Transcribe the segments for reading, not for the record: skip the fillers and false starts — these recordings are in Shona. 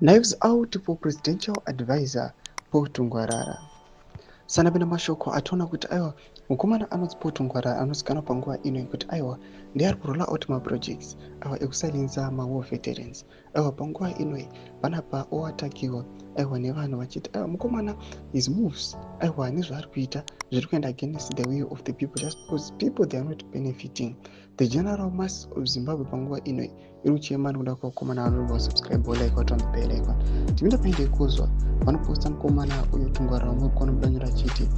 Knives out for presidential advisor Paul Tungwarara. Sanapinda mashoko ataona kuti aiwa mukomana anonzi Paul Tungwarara anozikanwa panguva ino yekuti aiwa ndiye ari kurola out maprojects aiwa ekusilenza mawar veterans. Aiwa panguva ino panapa owatakiwa aiwa nevanhu vachiti aiwa mukomana his moves aiwa nezvaari kuita zviri kuenda against the will of the people just because people they are not benefiting. The general mass of Zimbabwe panguva ino iri kuchema nekuda kwevakomana vanobva subscribe like on the bell icon. Timinda painde kuzwa vanoposta mukomana uyu Tungwarara umwe kwanobanyura achiti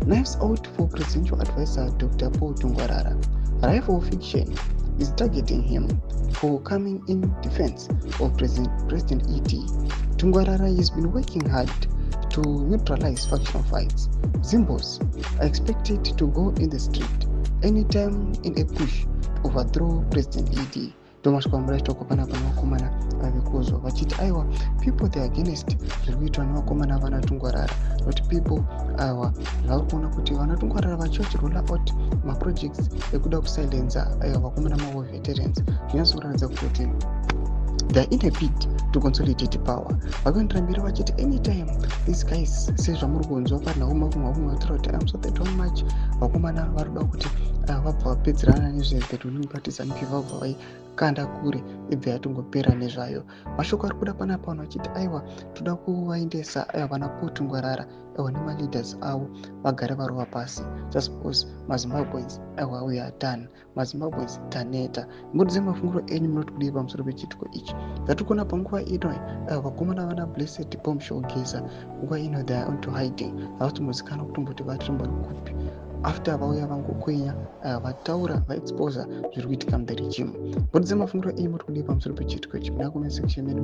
knives out for presidential advisor Dr. Paul Tungwarara. Rifle fiction is targeting him for coming in defense of President E.T. Tungwarara has been working hard to neutralize factional fights. Zimbos are expected to go in the street anytime in a push to overthrow President E.T. Tomaswa muraitoko panapa nevakomana vavekuzwa vachiti aiwa people they are against zviri kuitwa nevakomana vana Tungwarara not people ava vari kuona kuti vana Tungwarara vachirola out maprojects ekuda kusilenza aiwa vakomana mawar veterans zvinyazokuratidza kuti they are in a bid to consolidate power. Vakandirambira vachiti anytime these guys sezvamuri kunzwa panhau vamwe vatira kuti I'm so that one much vakomana vari kuda kuti vabva vapedzerana nezve ruling partisan vabva vaikanda kure ibva yatongopera nezvayo. Mashoko ari kuda panapa vanhu vachiti aiwa toda kuvaendesa aiwa vana Paul Tungwarara aiwa nemaleaders avo vagare varova pasi just because mazimbabweans aiwa we are done, mazimbabweans taneta. Mbudze mafunguro enyu munoti kudii pamusoro pechitiko ichi. Zvatiri kuona panguva ino vakomana vana Blessed Bomb Shogeza nguva ino they are onto hiding havatombozikana kutomboti vatirimbori kupi after vauya vangokwenya vataura vaexposa zviri kuitika mutheregime. Mbudze mafunguro enyu muri kudii pamusoro pechitiko ichi. Muda comment section medu.